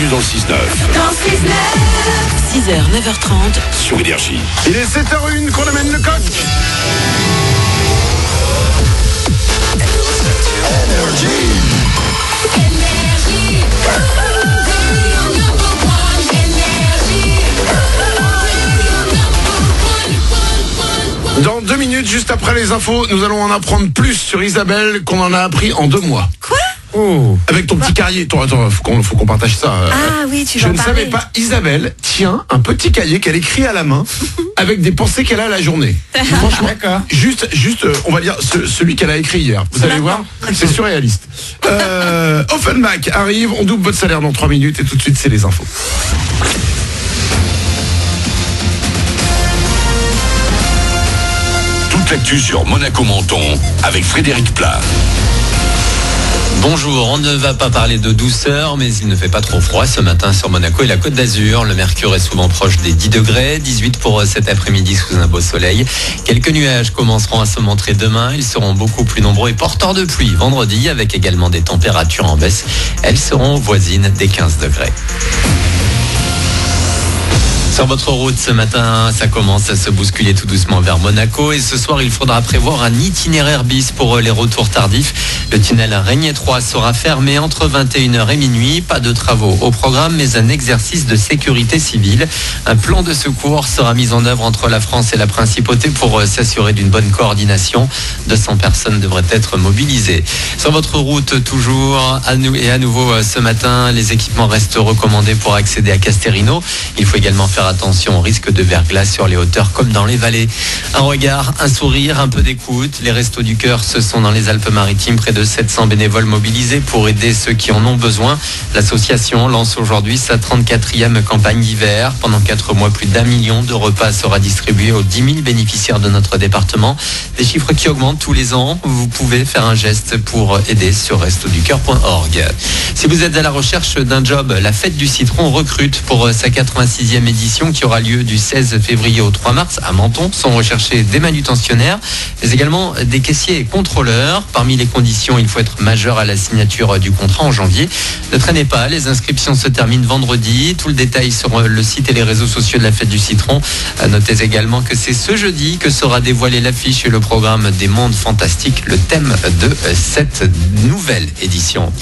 Manu dans le 6-9. Dans 6h, 9h30 sur Énergie. Il est 7h01 qu'on amène le coq. Dans 2 minutes, juste après les infos, nous allons en apprendre plus sur Isabelle qu'on en a appris en 2 mois. Quoi? Oh. Avec ton petit cahier. Attends, faut qu'on partage ça. Ah oui, tu Je vas en ne parler. savais pas, Isabelle tient un petit cahier qu'elle écrit à la main avec des pensées qu'elle a la journée. Franchement, juste, on va dire celui qu'elle a écrit hier. Vous allez voir, c'est surréaliste. Offenbach arrive, on double votre salaire dans 3 minutes et tout de suite c'est les infos. Toute l'actu sur Monaco-Menton avec Frédéric Plat. Bonjour, on ne va pas parler de douceur, mais il ne fait pas trop froid ce matin sur Monaco et la Côte d'Azur. Le mercure est souvent proche des 10 degrés, 18 pour cet après-midi sous un beau soleil. Quelques nuages commenceront à se montrer demain. Ils seront beaucoup plus nombreux et porteurs de pluie vendredi, avec également des températures en baisse. Elles seront voisines des 15 degrés. Sur votre route ce matin, ça commence à se bousculer tout doucement vers Monaco et ce soir, il faudra prévoir un itinéraire bis pour les retours tardifs. Le tunnel Régnier 3 sera fermé entre 21h et minuit. Pas de travaux au programme, mais un exercice de sécurité civile. Un plan de secours sera mis en œuvre entre la France et la Principauté pour s'assurer d'une bonne coordination. 200 personnes devraient être mobilisées. Sur votre route, toujours, à nouveau ce matin, les équipements restent recommandés pour accéder à Casterino. Il faut également faire attention au risque de verglas sur les hauteurs comme dans les vallées. Un regard, un sourire, un peu d'écoute. Les Restos du Cœur, ce sont dans les Alpes-Maritimes, près de 700 bénévoles mobilisés pour aider ceux qui en ont besoin. L'association lance aujourd'hui sa 34e campagne d'hiver. Pendant 4 mois, plus d'1 million de repas sera distribué aux 10 000 bénéficiaires de notre département. Des chiffres qui augmentent tous les ans. Vous pouvez faire un geste pour aider sur restoducoeur.org. Si vous êtes à la recherche d'un job, la Fête du Citron recrute pour sa 86e édition qui aura lieu du 16 février au 3 mars à Menton. Sont recherchés des manutentionnaires, mais également des caissiers et contrôleurs. Parmi les conditions, il faut être majeur à la signature du contrat en janvier. Ne traînez pas, les inscriptions se terminent vendredi. Tout le détail sur le site et les réseaux sociaux de la Fête du Citron. Notez également que c'est ce jeudi que sera dévoilée l'affiche et le programme des Mondes Fantastiques, le thème de cette nouvelle édition.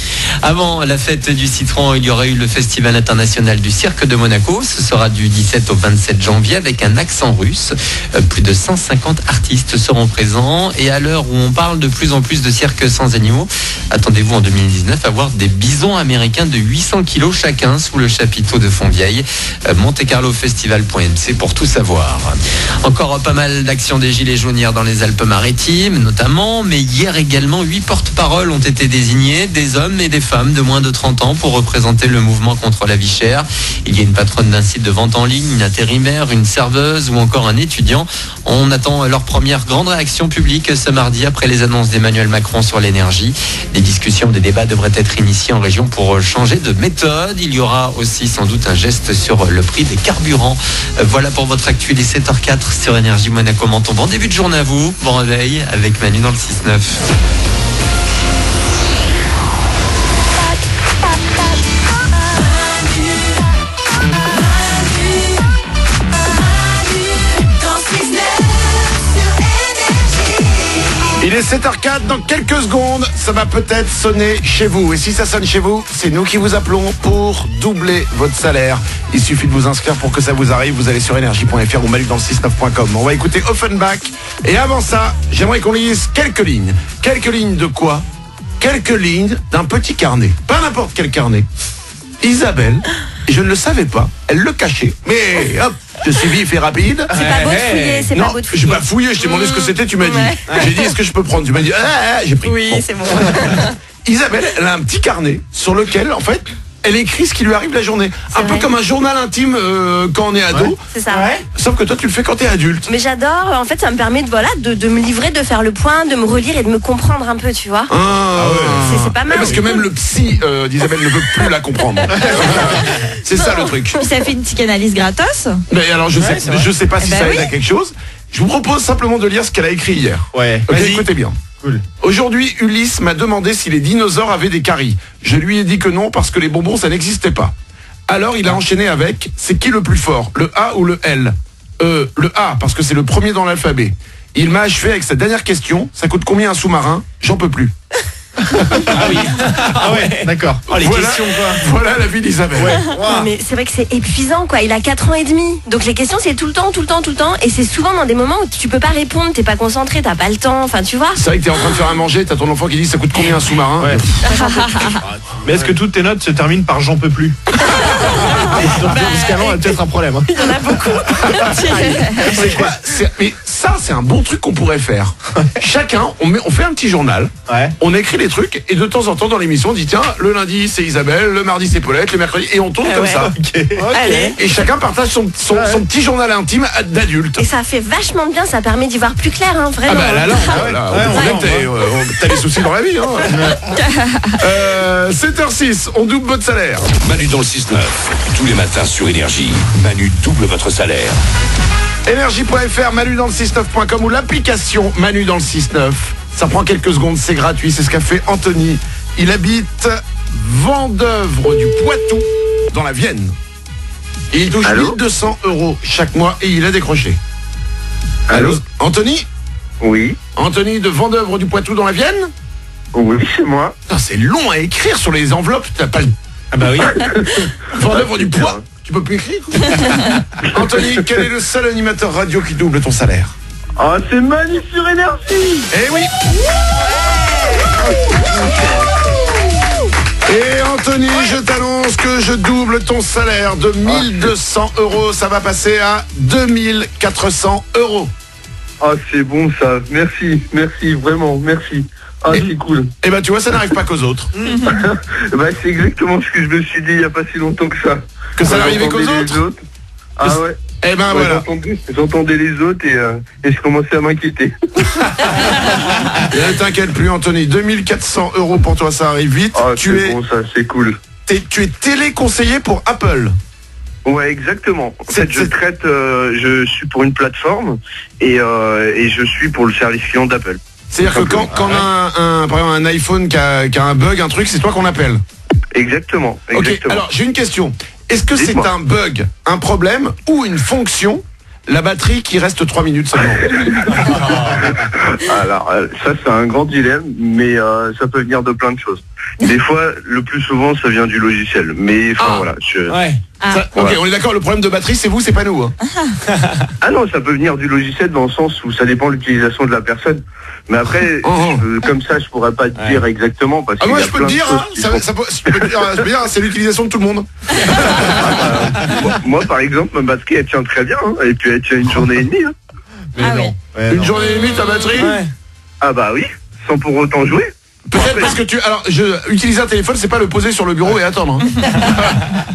Avant la Fête du Citron, il y aura eu le Festival international du cirque de Monaco. Ce sera du 17 au 27 janvier avec un accent russe. Plus de 150 artistes seront présents et à l'heure où on parle de plus en plus de cirque sans animaux, attendez-vous en 2019 à voir des bisons américains de 800 kilos chacun sous le chapiteau de Fontvieille. montecarlofestival.mc pour tout savoir. Encore pas mal d'actions des Gilets jaunes hier dans les Alpes-Maritimes notamment, mais hier également 8 porte-paroles ont été désignés, des hommes et des femmes de moins de 30 ans pour représenter le mouvement contre la vie chère. Il y a une patronne d'un site de vente en ligne, une intérimaire, une serveuse ou encore un étudiant. On attend leur première grande réaction publique ce mardi après les annonces d'Emmanuel Macron sur l'énergie. Des discussions, des débats devraient être initiés en région pour changer de méthode. Il y aura aussi sans doute un geste sur le prix des carburants. Voilà pour votre actu, il est 7h04 sur Énergie Monaco-Menton. Bon début de journée à vous, bon réveil avec Manu dans le 6-9. Il est 7h04, dans quelques secondes, ça va peut-être sonner chez vous. Et si ça sonne chez vous, c'est nous qui vous appelons pour doubler votre salaire. Il suffit de vous inscrire pour que ça vous arrive. Vous allez sur énergie.fr ou malucdansle69.com. On va écouter Offenbach. Et avant ça, j'aimerais qu'on lise quelques lignes. Quelques lignes de quoi? Quelques lignes d'un petit carnet. Pas n'importe quel carnet. Isabelle, je ne le savais pas, elle le cachait. Mais hop, je suis vif et rapide. C'est pas beau de fouiller, c'est non, pas beau de fouiller. je n'ai pas fouillé, je t'ai demandé ce que c'était, tu m'as dit. J'ai dit, est-ce que je peux prendre? Tu m'as dit, j'ai pris. Oui, Bon. c'est bon. Isabelle, elle a un petit carnet sur lequel, en fait, elle écrit ce qui lui arrive la journée. Un peu comme un journal intime quand on est ado. C'est ça. Sauf que toi, tu le fais quand t'es adulte. Mais j'adore, en fait, ça me permet de me livrer, de faire le point, de me relire et de me comprendre un peu, tu vois. C'est pas mal. Parce que même le psy d'Isabelle ne veut plus la comprendre. C'est ça le truc. Puis ça fait une psychanalyse gratos. Mais alors, je sais pas si ça aide à quelque chose. Je vous propose simplement de lire ce qu'elle a écrit hier. Ouais. Ok, écoutez bien. Cool. Aujourd'hui, Ulysse m'a demandé si les dinosaures avaient des caries. Je lui ai dit que non parce que les bonbons, ça n'existait pas. Alors il a enchaîné avec, c'est qui le plus fort, le A ou le L? Le A, parce que c'est le premier dans l'alphabet. Il m'a achevé avec sa dernière question, ça coûte combien un sous-marin? J'en peux plus. Ah oui. Ah ouais, d'accord. Oh, les questions quoi. Voilà la vie d'Isabelle. Ouais. Non, mais c'est vrai que c'est épuisant quoi. Il a 4 ans et demi. Donc les questions c'est tout le temps. Et c'est souvent dans des moments où tu peux pas répondre, t'es pas concentré, t'as pas le temps. Enfin tu vois. C'est vrai que t'es en train de faire à manger, t'as ton enfant qui dit ça coûte combien un sous-marin? Ouais. Mais est-ce que toutes tes notes se terminent par j'en peux plus? Parce qu'avant, il y a peut-être un problème. Hein. Il y en a beaucoup. C'est quoi? Mais ça, c'est un bon truc qu'on pourrait faire. Chacun, on fait un petit journal, on écrit les trucs, et de temps en temps dans l'émission, on dit tiens, le lundi c'est Isabelle, le mardi c'est Paulette, le mercredi, et on tourne comme ça. Okay. Allez. Et chacun partage son petit journal intime d'adulte. Et ça fait vachement bien, ça permet d'y voir plus clair, hein, vraiment. Ah bah là, t'as des soucis dans la vie. Hein. 7h06, on double votre salaire. Manu dans le 6-9. Tous les matins sur Énergie. Manu double votre salaire. Énergie.fr, Manu dans le 69.com ou l'application Manu dans le 69. Ça prend quelques secondes, c'est gratuit, c'est ce qu'a fait Anthony. Il habite Vendeuvre du Poitou, dans la Vienne. Et il touche 1200 € chaque mois et il a décroché. Allô, Anthony? Oui. Anthony de Vendeuvre du Poitou dans la Vienne? Oui, c'est moi. C'est long à écrire sur les enveloppes, t'as pas le... Ah bah oui. Vendeuvre du Poids, tu peux plus écrire? Anthony, quel est le seul animateur radio qui double ton salaire? Ah, c'est Manu sur Énergie. Eh oui. Et Anthony, je t'annonce que je double ton salaire de 1200 €. Ça va passer à 2400 €. Ah, c'est bon ça. Merci, vraiment, merci. Ah, c'est cool. Eh ben, tu vois, ça n'arrive pas qu'aux autres. Bah, c'est exactement ce que je me suis dit il n'y a pas si longtemps que ça. Que ça n'arrivait qu'aux autres. Ah ouais. Eh ben voilà. J'entendais les autres et je commençais à m'inquiéter. Ne t'inquiète plus, Anthony. 2400 € pour toi, ça arrive vite. Ah, bon ça, c'est cool. Tu es téléconseiller pour Apple. Ouais, exactement. En fait, je suis pour une plateforme et je suis pour le service client d'Apple. C'est-à-dire que quand on a par exemple un iPhone qui a un bug, un truc, c'est toi qu'on appelle. Exactement. Ok, alors j'ai une question. Est-ce que c'est un bug, un problème ou une fonction, la batterie qui reste 3 minutes seulement? Alors, ça c'est un grand dilemme, mais ça peut venir de plein de choses. Des fois, le plus souvent, ça vient du logiciel. Mais enfin voilà. Ok, on est d'accord, le problème de batterie, c'est vous, c'est pas nous. Hein. Ah non, ça peut venir du logiciel dans le sens où ça dépend de l'utilisation de la personne. Mais après, comme ça, je pourrais pas te dire exactement. Parce moi, je peux te dire, c'est l'utilisation de tout le monde. Moi, par exemple, ma batterie, elle tient très bien. Hein, et puis, elle tient une journée et demie. Hein. Une journée et demie, ta batterie? Ah bah oui, sans pour autant jouer. Peut-être parce que utiliser un téléphone, c'est pas le poser sur le bureau et attendre. Hein.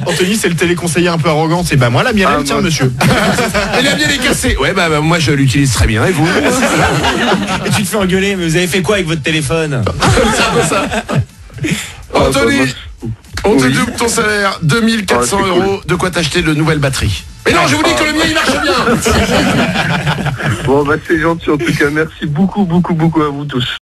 Anthony, c'est le téléconseiller un peu arrogant. C'est moi la mienne, tiens monsieur. Et la mienne est cassée. Ouais, bah moi je l'utilise très bien. Et vous? Et tu te fais engueuler, mais vous avez fait quoi avec votre téléphone? C'est un peu ça. Anthony, on te double ton salaire, 2400 €. Cool. De quoi t'acheter de nouvelles batteries. Mais non, je vous dis que le mien il marche bien. Bon bah c'est gentil en tout cas. Merci beaucoup à vous tous.